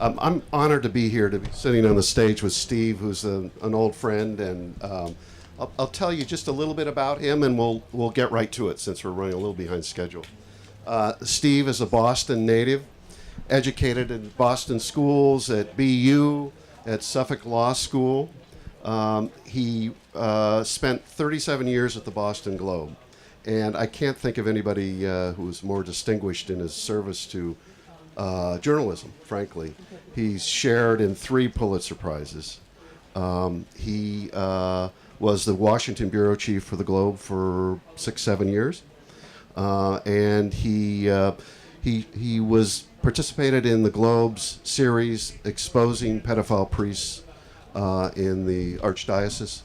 I'm honored to be here, to be sitting on the stage with Steve, who's an old friend, and I'll tell you just a little bit about him, and we'll get right to it since we're running a little behind schedule. Steve is a Boston native, educated in Boston schools, at BU, at Suffolk Law School. He spent 37 years at the Boston Globe, and I can't think of anybody who's more distinguished in his service to journalism, frankly. He's shared in 3 Pulitzer Prizes. He was the Washington bureau chief for the Globe for 6-7 years, and he was participated in the Globe's series exposing pedophile priests in the Archdiocese.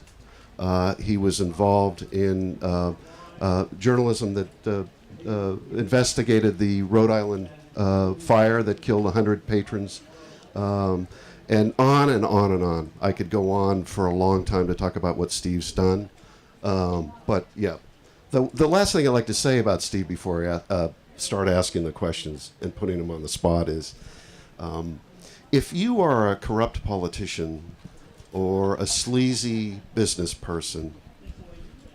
He was involved in journalism that investigated the Rhode Island fire that killed 100 patrons, and on and on and on. I could go on for a long time to talk about what Steve's done, but yeah. The last thing I'd like to say about Steve before I start asking the questions and putting him on the spot is, if you are a corrupt politician or a sleazy business person,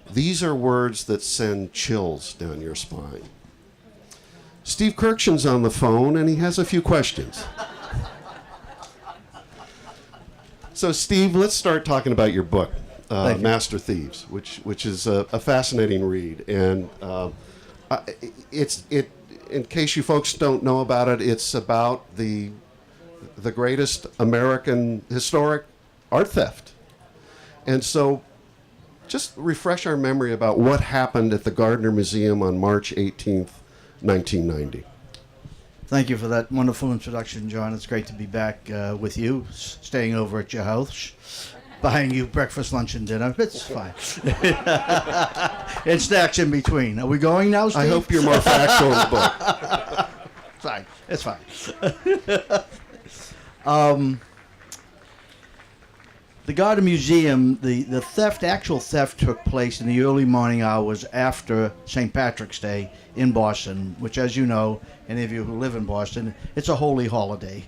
these are words that send chills down your spine. Steve Kurkjian's on the phone, and he has a few questions. So, Steve, let's start talking about your book, Master Thieves, which is a fascinating read. And in case you folks don't know about it, it's about the greatest American historic art theft. And so, just refresh our memory about what happened at the Gardner Museum on March 18th, 1990. Thank you for that wonderful introduction, John. It's great to be back with you, staying over at your house, buying you breakfast, lunch, and dinner. It's fine. And snacks in between. Are we going now, Steve? I hope you're more factual in the book. Fine. It's fine. The Gardner Museum, the actual theft took place in the early morning hours after St. Patrick's Day in Boston, which, as you know, any of you who live in Boston, it's a holy holiday.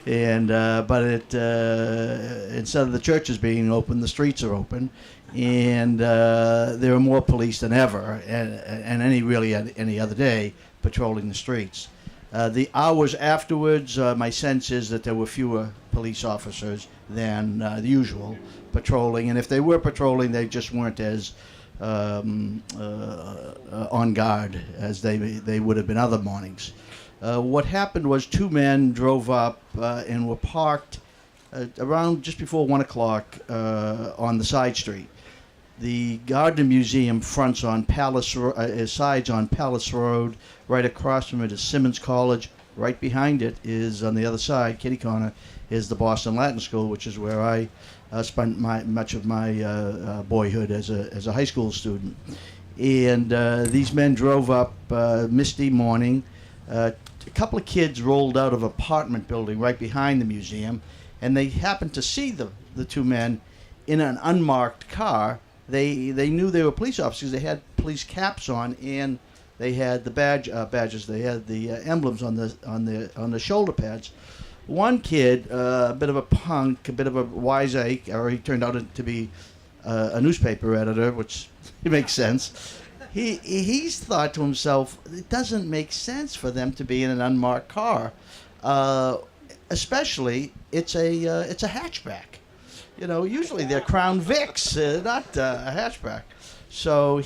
And but instead of the churches being open, the streets are open, and there are more police than ever, and any other day, patrolling the streets. The hours afterwards, my sense is that there were fewer police officers than the usual patrolling, and if they were patrolling, they just weren't as on guard as they would have been other mornings. What happened was 2 men drove up and were parked around just before 1 o'clock on the side street. The Gardner Museum fronts on sides on Palace Road. Right across from it is Simmons College. Right behind it is, on the other side, kitty corner, is the Boston Latin School, which is where I spent much of my boyhood as a high school student. And these men drove up misty morning. A couple of kids rolled out of an apartment building right behind the museum, and they happened to see the 2 men in an unmarked car. They knew they were police officers. They had police caps on, and they had the badges. They had the emblems on the shoulder pads. One kid, a bit of a punk, a bit of a wiseacre, or he turned out to be a newspaper editor, which makes sense. He's thought to himself, it doesn't make sense for them to be in an unmarked car, especially it's a hatchback. You know, usually they're Crown Vics, not a hatchback. So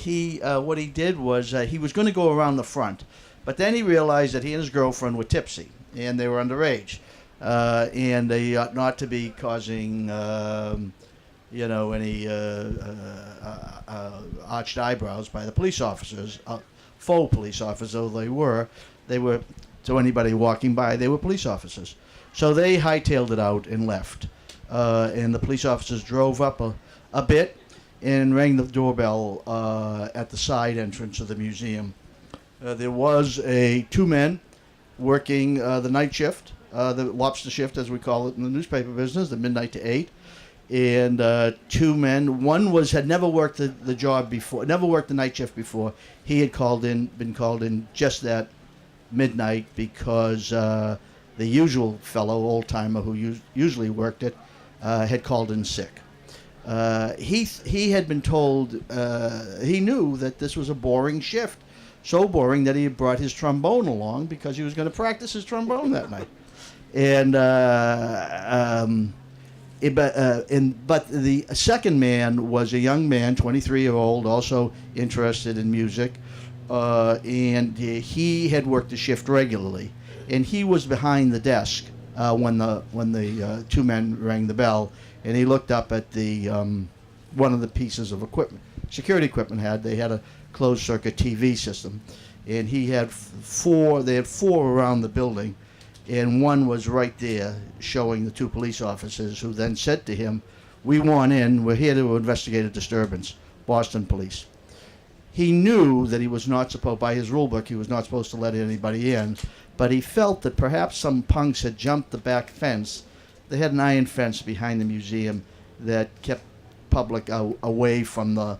what he did was he was going to go around the front, but then he realized that he and his girlfriend were tipsy and they were underage, and they ought not to be causing any arched eyebrows by the police officers, faux police officers though they were. To anybody walking by, they were police officers. So they hightailed it out and left. And the police officers drove up a bit and rang the doorbell at the side entrance of the museum. There was 2 men working the night shift, the lobster shift as we call it in the newspaper business, the midnight to 8. And 2 men, one had never worked the job before, never worked the night shift before. He had been called in just that midnight because the usual fellow, old-timer who usually worked it, had called in sick. He had been told, he knew that this was a boring shift, so boring that he had brought his trombone along because he was going to practice his trombone that night. And but the second man was a young man, 23-year-old, also interested in music, and he had worked the shift regularly, and he was behind the desk when the two men rang the bell, and he looked up at the one of the pieces of equipment, security equipment they had a closed circuit TV system, and he had four. They had four around the building. And one was right there showing the two police officers, who then said to him, "We want in. We're here to investigate a disturbance. Boston police." He knew that he was not supposed, by his rule book, he was not supposed to let anybody in, but he felt that perhaps some punks had jumped the back fence. They had an iron fence behind the museum that kept public away from the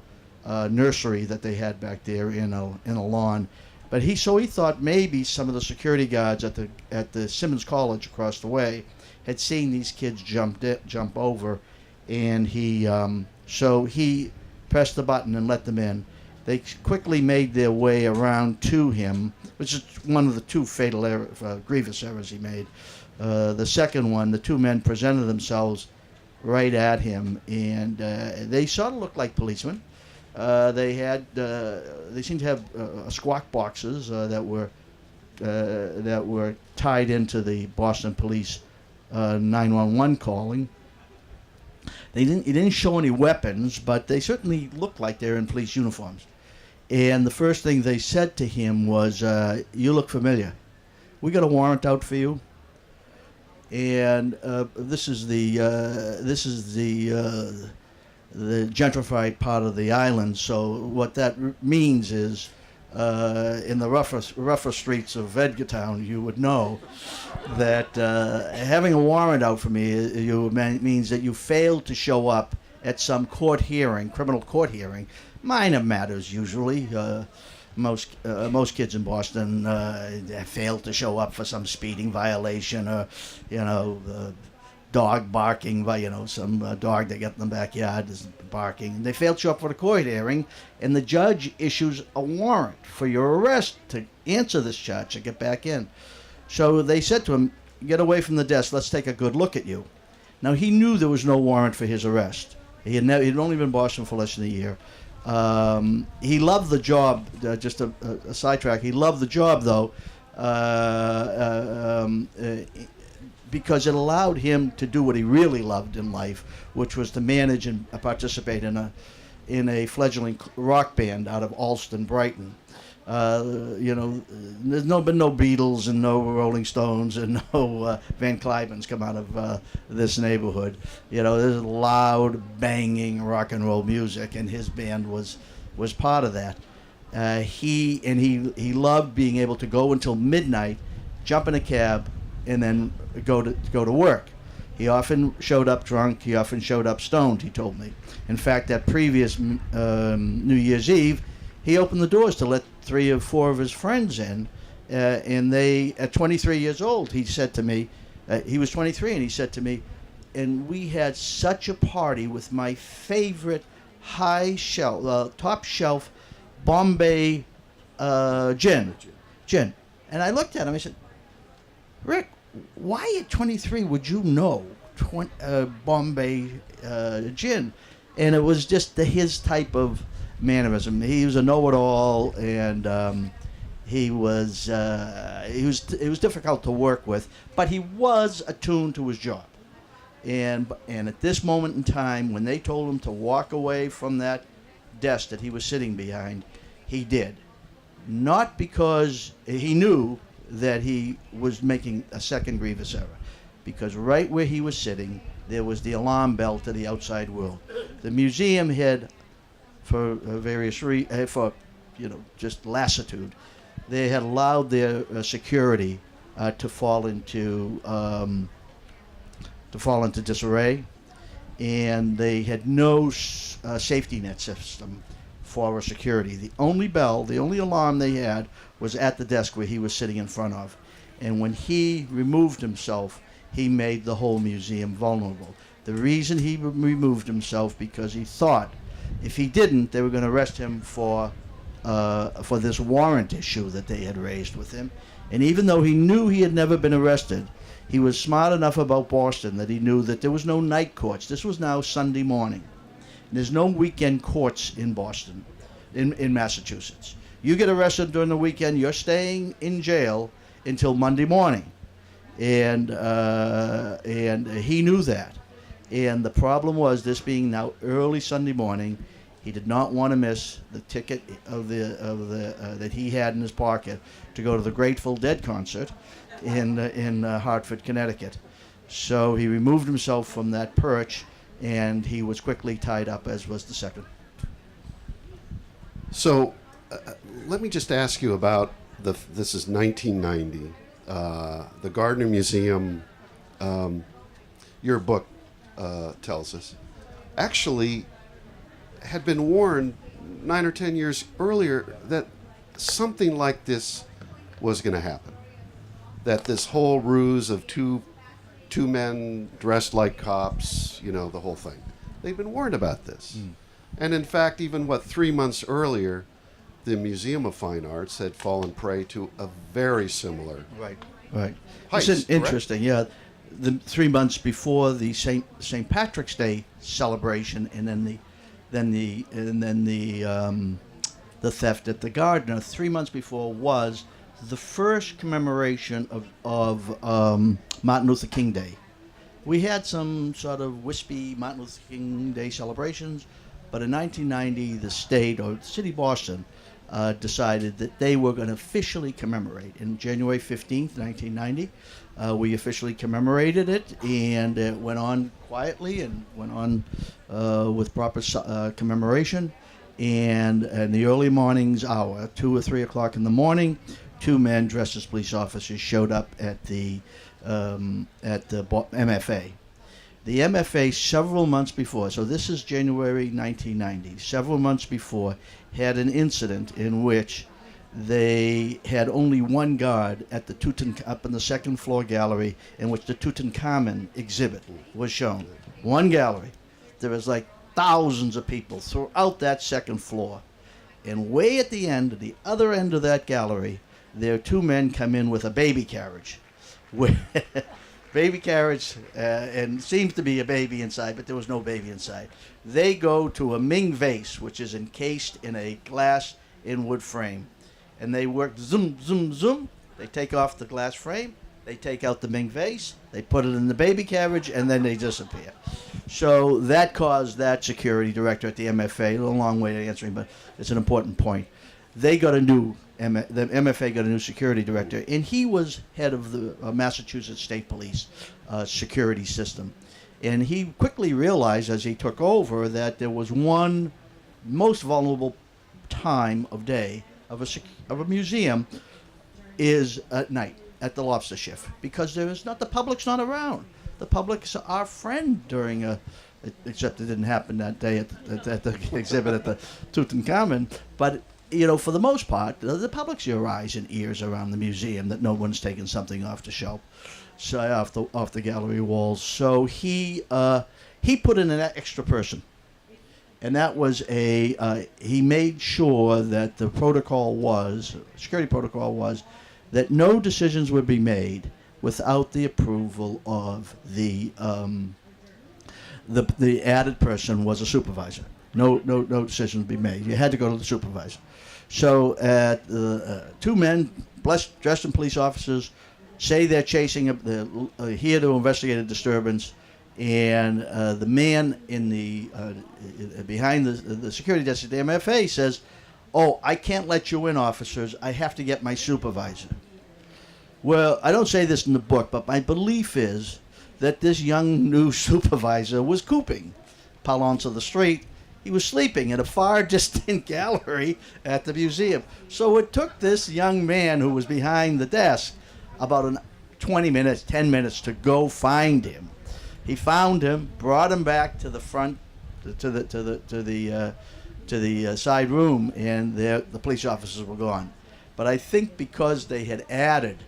nursery that they had back there in a lawn. But he thought maybe some of the security guards at the Simmons College across the way had seen these kids jump over, and he pressed the button and let them in. They quickly made their way around to him, which is one of the two fatal grievous errors he made. The second one, the two men presented themselves right at him, and they sort of looked like policemen. They seemed to have squawk boxes that were tied into the Boston police 911 calling. He didn't show any weapons, but they certainly looked like they're in police uniforms. And the first thing they said to him was, "You look familiar. We got a warrant out for you." And this is the gentrified part of the island. So what that means is, in the rougher streets of Edgartown, you would know that having a warrant out for me means that you failed to show up at some criminal court hearing, minor matters usually. Most kids in Boston fail to show up for some speeding violation, or dog barking, some dog they get in the backyard is barking. And they fail to show up for the court hearing, and the judge issues a warrant for your arrest to answer this charge to get back in. So they said to him, "Get away from the desk. Let's take a good look at you." Now he knew there was no warrant for his arrest. He'd only been in Boston for less than a year. He loved the job. Just a sidetrack. He loved the job though. Because it allowed him to do what he really loved in life, which was to manage and participate in a fledgling rock band out of Alston, Brighton. There's been no Beatles and no Rolling Stones and no Van Cliven's come out of this neighborhood. There's loud, banging rock and roll music, and his band was part of that. He loved being able to go until midnight, jump in a cab, and then go to work. He often showed up drunk. He often showed up stoned, he told me. In fact, that previous New Year's Eve, he opened the doors to let 3 or 4 of his friends in, and they, at 23 years old, he said to me, he was 23, and he said to me, "And we had such a party with my favorite top shelf Bombay gin. And I looked at him, I said, "Rick, why at 23 would you know Bombay gin?" And it was just his type of mannerism. He was a know-it-all, and it was difficult to work with, but he was attuned to his job. And at this moment in time, when they told him to walk away from that desk that he was sitting behind, he did. Not because he knew that he was making a second grievous error, because right where he was sitting, there was the alarm bell to the outside world. The museum had, for various reasons, just lassitude, they had allowed their security to fall into disarray, and they had no safety net system for security. The only alarm they had was at the desk where he was sitting in front of. And when he removed himself, he made the whole museum vulnerable. The reason he removed himself because he thought if he didn't, they were going to arrest him for this warrant issue that they had raised with him. And even though he knew he had never been arrested, he was smart enough about Boston that he knew that there was no night courts. This was now Sunday morning. And there's no weekend courts in Boston, in Massachusetts. You get arrested during the weekend, you're staying in jail until Monday morning. And he knew that. And the problem was, this being now early Sunday morning, he did not want to miss the ticket that he had in his pocket to go to the Grateful Dead concert in Hartford, Connecticut. So he removed himself from that perch, and he was quickly tied up, as was the second. So let me just ask you about this is 1990. The Gardner Museum, your book tells us, actually had been warned 9 or 10 years earlier that something like this was going to happen. That this whole ruse of two men dressed like cops, the whole thing. They'd been warned about this. And in fact, even 3 months earlier, the Museum of Fine Arts had fallen prey to a very similar Right. heist. It's interesting, yeah. The 3 months before the St. Patrick's Day celebration, and then the theft at the Gardner 3 months before was the first commemoration of Martin Luther King Day. We had some sort of wispy Martin Luther King Day celebrations, but in 1990, the state, or the city of Boston, decided that they were going to officially commemorate. In January 15th, 1990, we officially commemorated it, and it went on quietly and went on with proper commemoration. And in the early morning's hour, 2 or 3 o'clock in the morning, 2 men dressed as police officers showed up at the MFA. The MFA, several months before, so this is January 1990, several months before, had an incident in which they had only one guard at the up in the second floor gallery, in which the Tutankhamun exhibit was shown. One gallery. There was like thousands of people throughout that second floor. And way at the end, at the other end of that gallery, there 2 men come in with a baby carriage. Baby carriage, and seems to be a baby inside, but there was no baby inside. They go to a Ming vase, which is encased in a glass in wood frame. And they work zoom, zoom, zoom. They take off the glass frame. They take out the Ming vase. They put it in the baby carriage, and then they disappear. So that caused that security director at the MFA, a long way to answering, but it's an important point. They got the MFA got a new security director, and he was head of the Massachusetts State Police security system. And he quickly realized as he took over that there was one most vulnerable time of day of a museum is at night, at the lobster shift, because the public's not around. The public's our friend during except it didn't happen that day at the exhibit at the Tutankhamun, but for the most part, the public's your eyes and ears around the museum, that no one's taken something off the shelf, so off the gallery walls. So he put in an extra person, and that was he made sure that the security protocol was that no decisions would be made without the approval of the added person was a supervisor. No decisions would be made. You had to go to the supervisor. So 2 men dressed in police officers say they're chasing here to investigate a disturbance, and the man in the behind the security desk at the MFA says, "Oh, I can't let you in, officers. I have to get my supervisor." Well, I don't say this in the book, but my belief is that this young new supervisor was cooping. Parlance of the street, he was sleeping in a far distant gallery at the museum. So it took this young man who was behind the desk about 10 minutes to go find him. He found him, brought him back to the front, to the side room, and the police officers were gone. But I think because they had added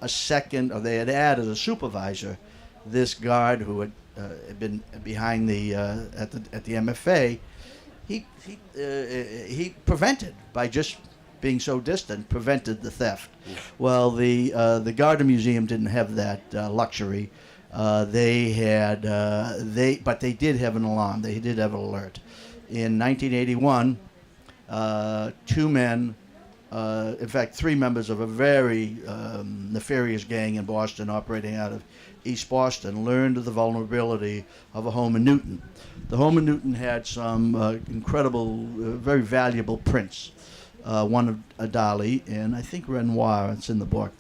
a second, or they had added a supervisor. This guard who had been behind the at the MFA, he prevented, by just being so distant, prevented the theft. Well, the Gardner Museum didn't have that luxury. But they did have an alarm. They did have an alert. In 1981, two men, in fact, three members of a very nefarious gang in Boston, operating out of East Boston, learned of the vulnerability of a home in Newton. The home in Newton had some incredible, very valuable prints. One of Dali and I think Renoir. It's in the book.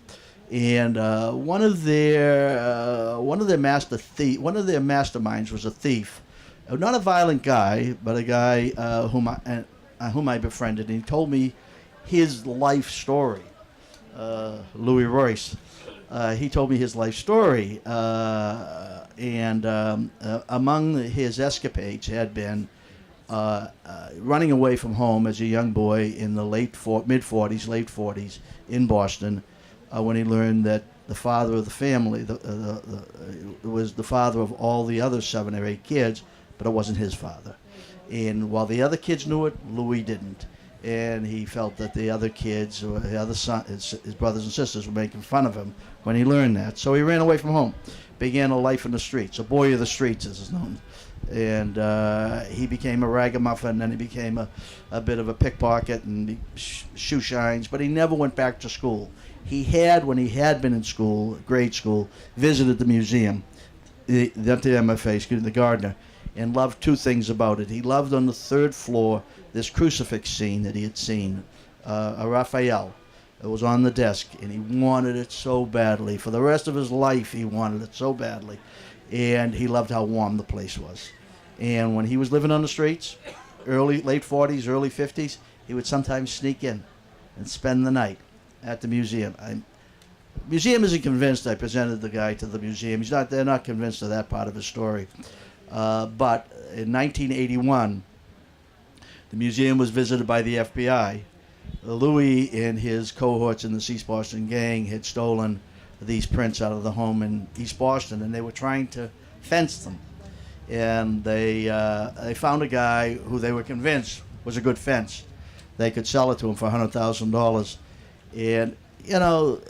And one of their masterminds was a thief, not a violent guy, but a guy whom I befriended. And he told me his life story. Louis Royce. He told me his life story, and among his escapades had been running away from home as a young boy in the late 40s in Boston, when he learned that the father of the family was the father of all the other 7 or 8 kids, but it wasn't his father. And while the other kids knew it, Louis didn't. And he felt that the other kids, or the other his brothers and sisters, were making fun of him when he learned that. So he ran away from home, began a life in the streets, a boy of the streets, as is known. And he became a ragamuffin, and he became a bit of a pickpocket and shoe shines, but he never went back to school. He had, when he had been in school, grade school, visited the museum, the MFA, the Gardner, and loved 2 things about it. He loved on the 3rd floor this crucifix scene that he had seen, a Raphael. It was on the desk, and he wanted it so badly. For the rest of his life, he wanted it so badly. And he loved how warm the place was. And when he was living on the streets, late 40s, early 50s, he would sometimes sneak in and spend the night at the museum. Museum isn't convinced I presented the guy to the museum. They're not convinced of that part of his story. But in 1981, the museum was visited by the FBI. Louis and his cohorts in the East Boston gang had stolen these prints out of the home in East Boston, and they were trying to fence them. And they found a guy who they were convinced was a good fence. They could sell it to him for $100,000. And, you know,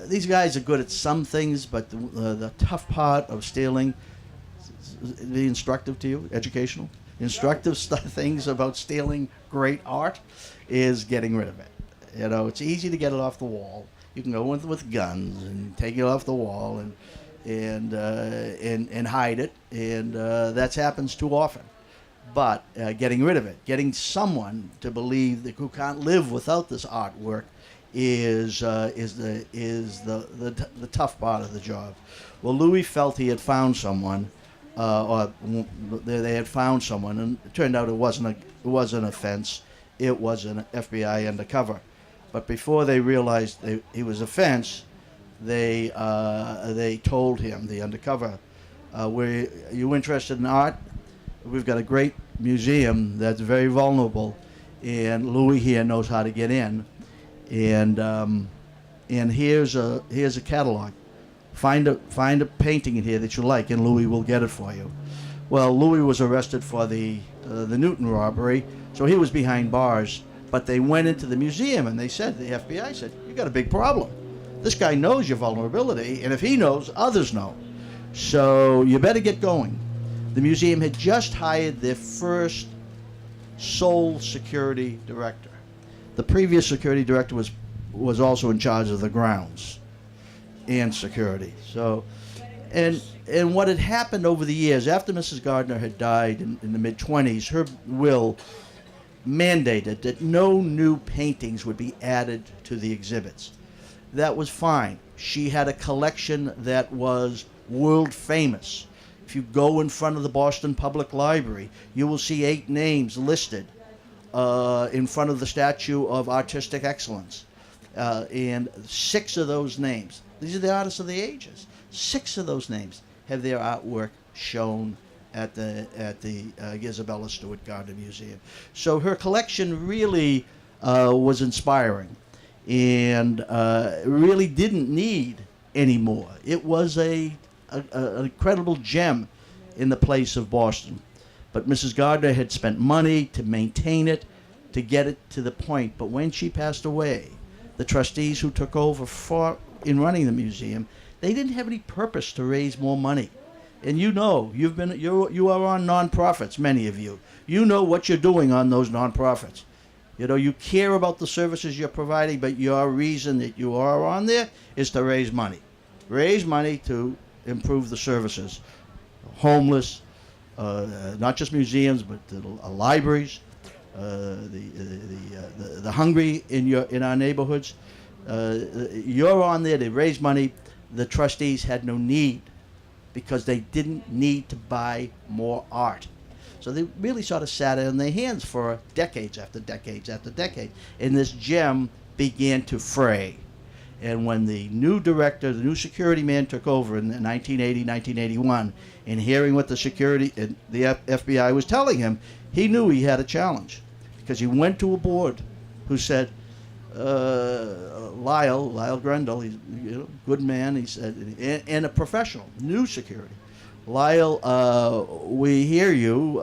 these guys are good at some things, but the tough part of stealing, the instructive to you, educational, instructive things about stealing great art is getting rid of it. You know, it's easy to get it off the wall. You can go with guns and take it off the wall and hide it, and that happens too often. But getting rid of it, getting someone to believe that who can't live without this artwork is the tough part of the job. Well, Louis felt he had found someone, or they had found someone, and it turned out it wasn't a fence. It was an FBI undercover. But before they realized he was a fence, they told him, the undercover, "Are you interested in art? We've got a great museum that's very vulnerable, and Louis here knows how to get in. And here's a catalog. Find a painting in here that you like, and Louis will get it for you." Well, Louis was arrested for the Newton robbery, so he was behind bars. But they went into the museum and the FBI said, "You got a big problem. This guy knows your vulnerability, and if he knows, others know. So you better get going." The museum had just hired their first sole security director. The previous security director was also in charge of the grounds and security. So, and what had happened over the years, after Mrs. Gardner had died in the mid-20s, her will mandated that no new paintings would be added to the exhibits. That was fine. She had a collection that was world famous. If you go in front of the Boston Public Library, you will see 8 names listed in front of the statue of artistic excellence. And 6 of those names, these are the artists of the ages, 6 of those names have their artwork shown at the Isabella Stewart Gardner Museum. So her collection really was inspiring, and really didn't need anymore. It was an incredible gem in the place of Boston. But Mrs. Gardner had spent money to maintain it, to get it to the point. But when she passed away, the trustees who took over in running the museum, they didn't have any purpose to raise more money. And you know, you are on nonprofits, many of you. You know what you're doing on those nonprofits. You know, you care about the services you're providing, but your reason that you are on there is to raise money. Raise money to improve the services. Homeless, not just museums, but the libraries, the hungry in our neighborhoods. You're on there to raise money. The trustees had no need, because they didn't need to buy more art. So they really sort of sat on their hands for decades after decades after decades. And this gem began to fray. And when the new director, the new security man took over in 1980, 1981, and hearing what the FBI was telling him, he knew he had a challenge. Because he went to a board who said, Lyle Grendel, he's a good man, he said, and a professional, new security. Lyle, we hear you.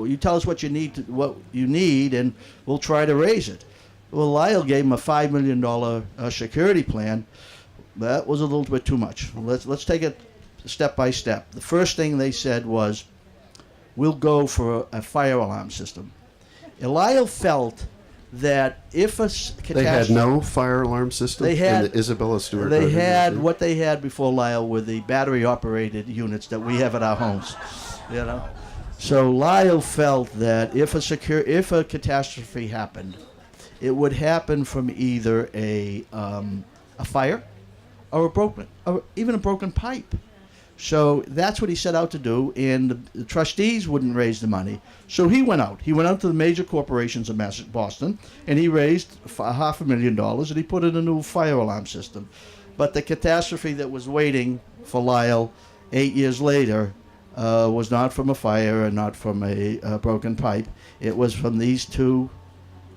You tell us what you need, and we'll try to raise it. Well, Lyle gave him a $5 million security plan. That was a little bit too much. Let's take it step by step. The first thing they said was, we'll go for a fire alarm system. And Lyle felt that if a catastrophe... They had no fire alarm system in the Isabella Stewart They Gardner had Museum? what they had before Lyle were the battery-operated units that we have at our homes. You know, so Lyle felt that if a catastrophe happened, it would happen from either a fire or even a broken pipe. So that's what he set out to do, and the trustees wouldn't raise the money. So he went out. He went out to the major corporations of Boston, and he raised $500,000, and he put in a new fire alarm system. But the catastrophe that was waiting for Lyle 8 years later was not from a fire and not from a broken pipe. It was from these two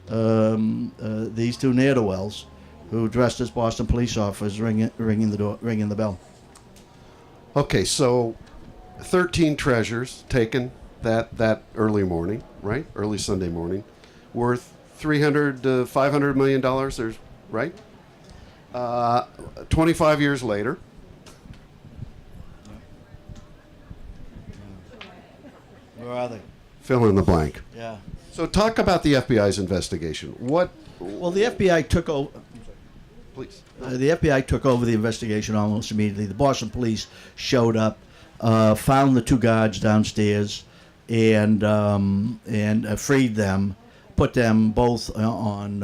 ne'er-do-wells who dressed as Boston police officers, ringing the bell. Okay, so 13 treasures taken that early morning, right? Early Sunday morning, worth $300 to $500 million. There's right. 25 years later. Where are they? Fill in the blank. Yeah. So talk about the FBI's investigation. Well, the FBI took over. Please. The FBI took over the investigation almost immediately. The Boston police showed up, found the two guards downstairs, and freed them, put them both on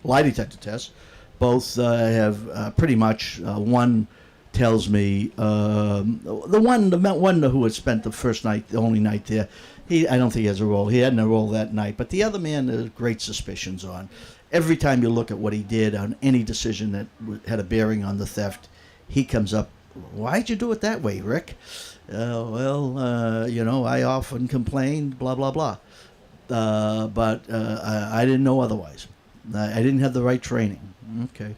lie detector tests. Both have pretty much one tells me the one who had spent the only night there. I don't think he has a role. He hadn't a role that night, but the other man there's great suspicions on. Every time you look at what he did on any decision that had a bearing on the theft, he comes up, why'd you do it that way, Rick? I often complained, blah, blah, blah. But I didn't know otherwise. I didn't have the right training. Okay.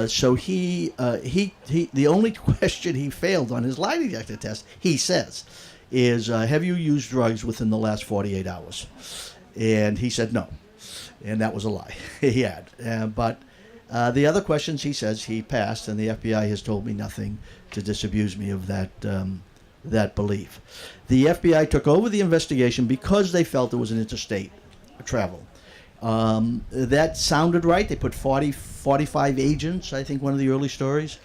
So the only question he failed on his lie detector test, he says, is, have you used drugs within the last 48 hours? And he said no. And that was a lie. He had. But the other questions, he says, he passed, and the FBI has told me nothing to disabuse me of that belief. The FBI took over the investigation because they felt it was an interstate travel. That sounded right. They put 45 agents, I think one of the early stories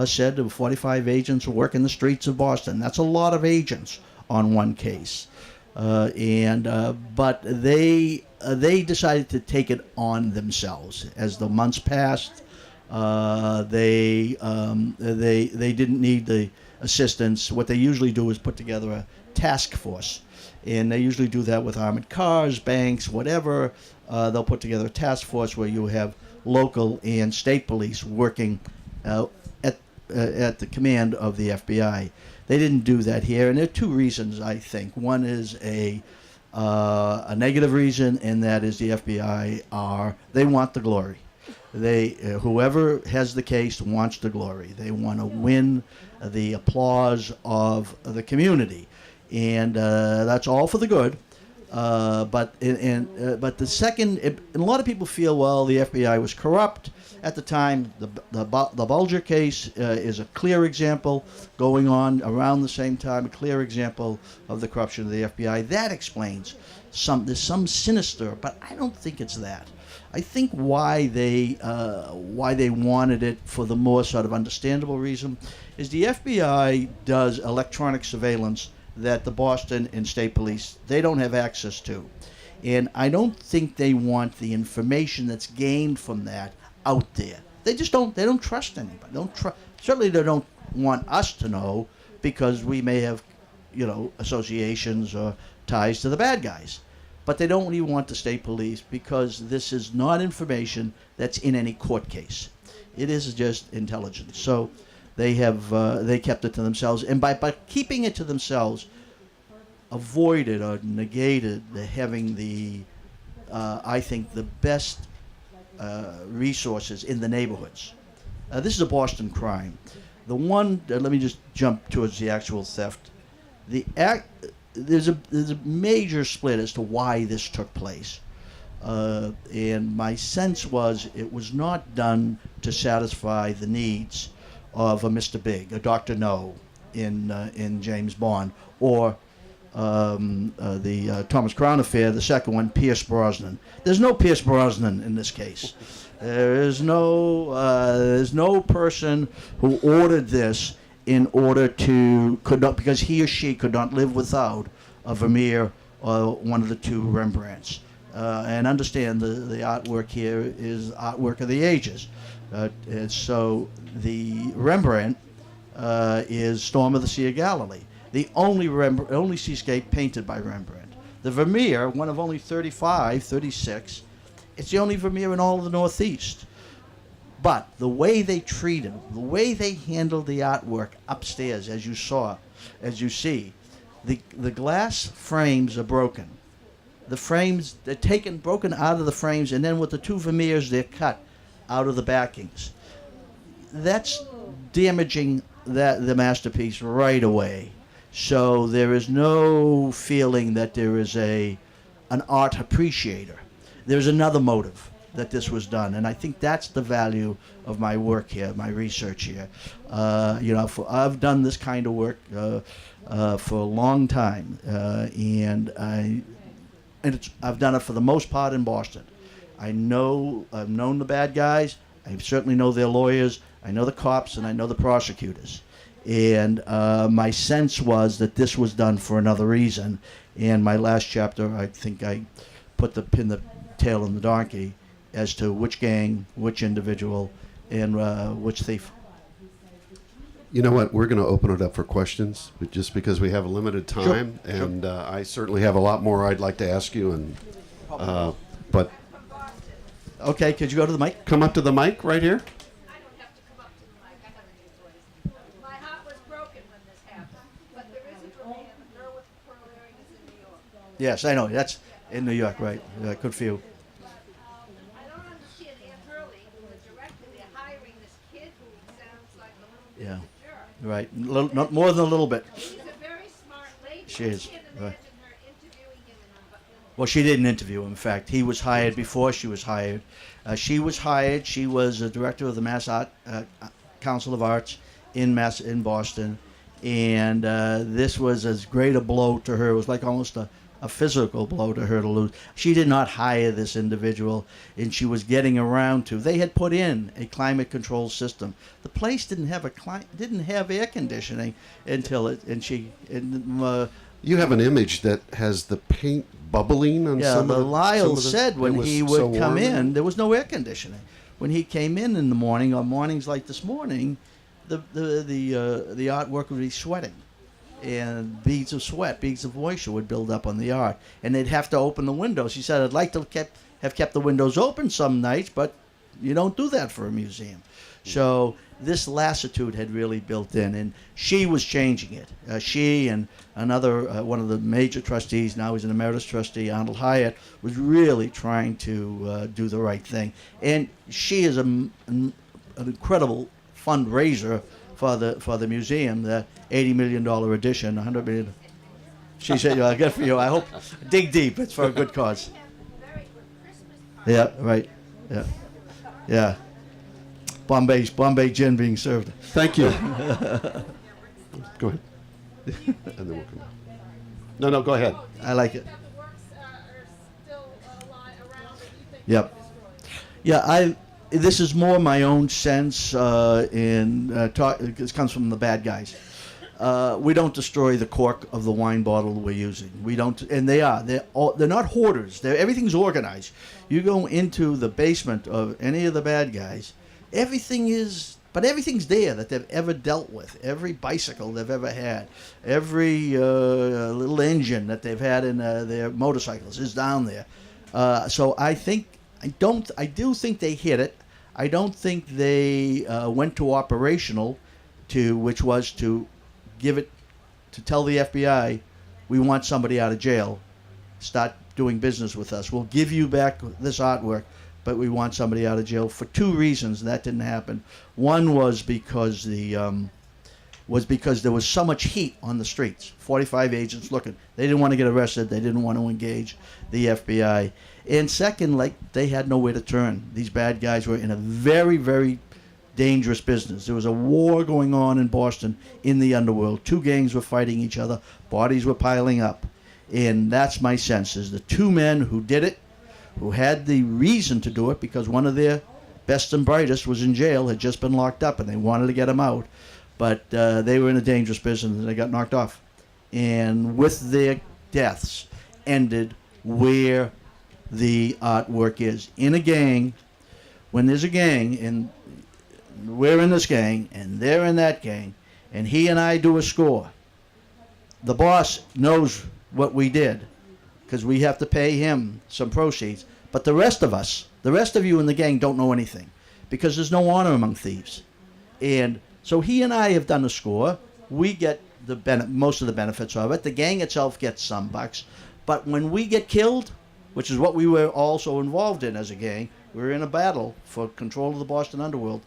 said there were 45 agents who work in the streets of Boston. That's a lot of agents on one case. But they decided to take it on themselves. As the months passed, they didn't need the assistance. What they usually do is put together a task force, and they usually do that with armored cars, banks, whatever. They'll put together a task force where you have local and state police working at the command of the FBI. They didn't do that here, and there are two reasons, I think. One is a negative reason, and that is the FBI they want the glory. Whoever has the case wants the glory. They want to win the applause of the community, and that's all for the good. But the second, and a lot of people feel, well, the FBI was corrupt at the time. The Bulger case is a clear example going on around the same time, a clear example of the corruption of the FBI. That explains there's some sinister, but I don't think it's that. I think why they wanted it for the more sort of understandable reason is the FBI does electronic surveillance that the Boston and State Police, they don't have access to. And I don't think they want the information that's gained from that out there. They don't trust anybody. Certainly they don't want us to know, because we may have, associations or ties to the bad guys. But they don't even want the state police, because this is not information that's in any court case. It is just intelligence. So they kept it to themselves, and by keeping it to themselves, avoided or negated having I think the best resources in the neighborhoods. This is a Boston crime. The one, let me just jump towards the actual theft. There's a major split as to why this took place. And my sense was it was not done to satisfy the needs of a Mr. Big, a Dr. No in James Bond, or the Thomas Crown affair, the second one, Pierce Brosnan. There's no Pierce Brosnan in this case. There's no person who ordered this in order because he or she could not live without a Vermeer or one of the two Rembrandts. And understand the artwork here is artwork of the ages. And so the Rembrandt is Storm of the Sea of Galilee, the only seascape painted by Rembrandt. The Vermeer, one of only 36, it's the only Vermeer in all of the Northeast. But the way they treated him, the way they handled the artwork upstairs, as you see, the glass frames are broken. The frames, they're broken out of the frames, and then with the two Vermeers, they're cut out of the backings. That's damaging the masterpiece right away. So there is no feeling that there is an art appreciator. There's another motive that this was done, and I think that's the value of my work here, my research here. I've done this kind of work for a long time, and I've done it for the most part in Boston. I've known the bad guys. I certainly know their lawyers. I know the cops, and I know the prosecutors. And my sense was that this was done for another reason. And my last chapter, I think I put the tail in the donkey as to which gang, which individual, and which thief. You know what? We're going to open it up for questions, but just because we have a limited time, sure. And I certainly have a lot more I'd like to ask you. And but okay, could you go to the mic? Come up to the mic right here. I don't have to come up to the mic. I have a deep voice. My heart was broken when this happened, but there isn't a man. The girl with the pearl earring is in New York. Yes, I know. That's in New York, right? Good for you. I don't understand Aunt Hurley, the director. They're hiring this kid who sounds like a little bit Yeah. of a jerk. Right. Not more than a little bit. She's a very smart lady. She is, I can't right. imagine her interviewing him Well, she didn't interview him. In fact, he was hired before she was hired. She was hired. She was a director of the Mass Art Council of Arts in Boston, and this was as great a blow to her. It was like almost a physical blow to her to lose. She did not hire this individual, and she was getting around to. They had put in a climate control system. The place didn't have air conditioning until it, and she. You have an image that has the paint bubbling on some of the... Lyle said when he would so come warm. in, there was no air conditioning. When he came in the morning, on mornings like this morning, the artwork would be sweating. And beads of sweat, beads of moisture would build up on the art. And they'd have to open the windows. He said, I'd like to have kept the windows open some nights, but don't do that for a museum. So this lassitude had really built in, and she was changing it. She and another one of the major trustees, now he's an emeritus trustee, Arnold Hyatt, was really trying to do the right thing. And she is an incredible fundraiser for the museum. The $80 million addition, $100 million. She said, "Good for you. I hope dig deep. It's for a good cause." Very good Christmas party. Yeah, right. Yeah, yeah. Bombay gin being served. Thank you. Go ahead. And then we'll come back. No, go ahead. I like it. That the works are still around that you think Yep. are destroyed. Yeah, this is more my own sense this comes from the bad guys. We don't destroy the cork of the wine bottle we're using. We don't, and they're not hoarders. Everything's organized. You go into the basement of any of the bad guys, everything's there that they've ever dealt with. Every bicycle they've ever had, every little engine that they've had in their motorcycles is down there. So I do think they hit it. I don't think they went to operational, which was to tell the FBI, we want somebody out of jail, start doing business with us. We'll give you back this artwork, but we want somebody out of jail for two reasons. That didn't happen. One was because there was so much heat on the streets. 45 agents looking. They didn't want to get arrested. They didn't want to engage the FBI. And second, they had nowhere to turn. These bad guys were in a very, very dangerous business. There was a war going on in Boston in the underworld. Two gangs were fighting each other. Bodies were piling up. And that's my sense, is the two men who did it, who had the reason to do it because one of their best and brightest was in jail, had just been locked up, and they wanted to get him out. But they were in a dangerous business, and they got knocked off. And with their deaths ended where the artwork is. In a gang, when there's a gang, and we're in this gang, and they're in that gang, and he and I do a score, the boss knows what we did, because we have to pay him some proceeds. But the rest of us, the rest of you in the gang, don't know anything, because there's no honor among thieves. And so he and I have done a score. We get most of the benefits of it. The gang itself gets some bucks. But when we get killed, which is what we were also involved in as a gang, we were in a battle for control of the Boston underworld.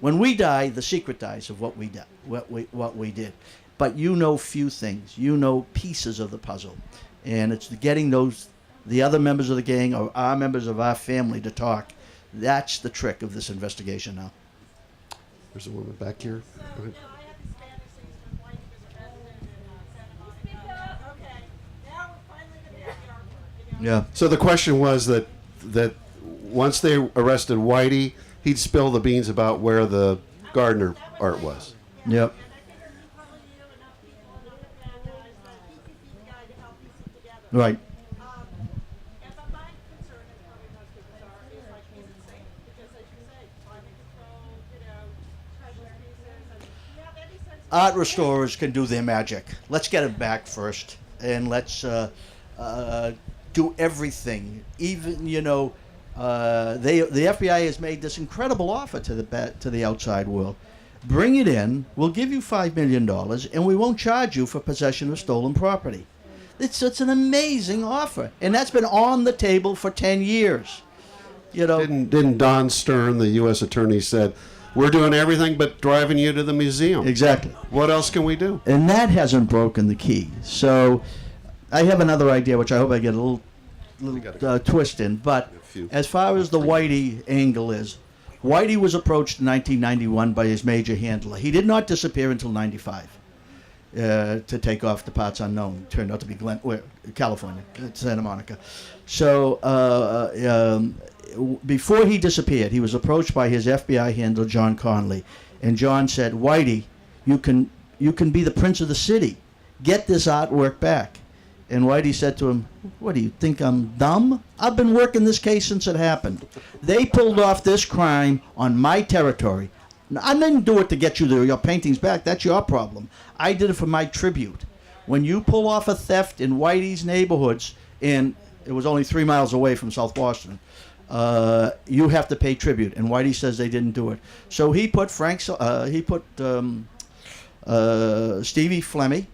When we die, the secret dies of what we did. But you know few things. You know pieces of the puzzle. And it's getting the other members of the gang or our members of our family to talk. That's the trick of this investigation now. There's a woman back here. Go ahead. I have this fantasy of Whitey was a resident in Santa Monica. Okay, now we're finally going to get the artwork. Yeah. So the question was that once they arrested Whitey, he'd spill the beans about where the Gardner art was. Yep. Right. Art restorers can do their magic. Let's get it back first, and let's do everything. Even the FBI has made this incredible offer to the outside world. Bring it in. We'll give you $5 million, and we won't charge you for possession of stolen property. It's an amazing offer, and that's been on the table for 10 years. Didn't Don Stern, the U.S. attorney, said, "We're doing everything but driving you to the museum." Exactly. What else can we do? And that hasn't broken the key. So I have another idea, which I hope I get a little twist in. But as far as the Whitey angle is, Whitey was approached in 1991 by his major handler. He did not disappear until 95 to take off the parts unknown. Turned out to be California, Santa Monica. So before he disappeared, he was approached by his FBI handler, John Conley. And John said, "Whitey, you can be the prince of the city. Get this artwork back." And Whitey said to him, "What, do you think I'm dumb? I've been working this case since it happened. They pulled off this crime on my territory. I didn't do it to get you your paintings back. That's your problem. I did it for my tribute. When you pull off a theft in Whitey's neighborhoods, and it was only 3 miles away from South Boston, you have to pay tribute. And Whitey says they didn't do it. So he put Stevie Flemmi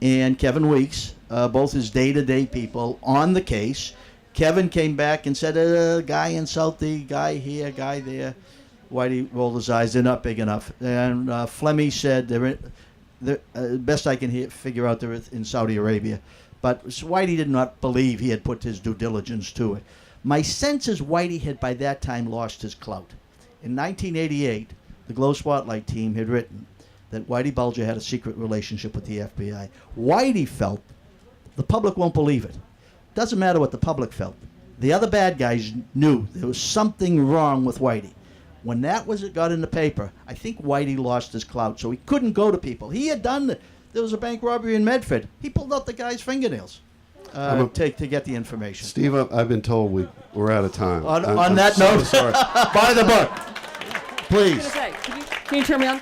and Kevin Weeks, both his day-to-day people, on the case. Kevin came back and said, guy insult the guy here, guy there. Whitey rolled his eyes. They're not big enough. And Flemmi said, best I can figure out, they're in Saudi Arabia. But Whitey did not believe he had put his due diligence to it. My sense is Whitey had by that time lost his clout. In 1988, the Glow Spotlight team had written that Whitey Bulger had a secret relationship with the FBI. Whitey felt the public won't believe it. Doesn't matter what the public felt. The other bad guys knew there was something wrong with Whitey. When it got in the paper, I think Whitey lost his clout, so he couldn't go to people. He had done there was a bank robbery in Medford. He pulled out the guy's fingernails to get the information. Steve, I've been told we're out of time. On that note, sorry. buy the book, I was please. gonna say, can you turn me on?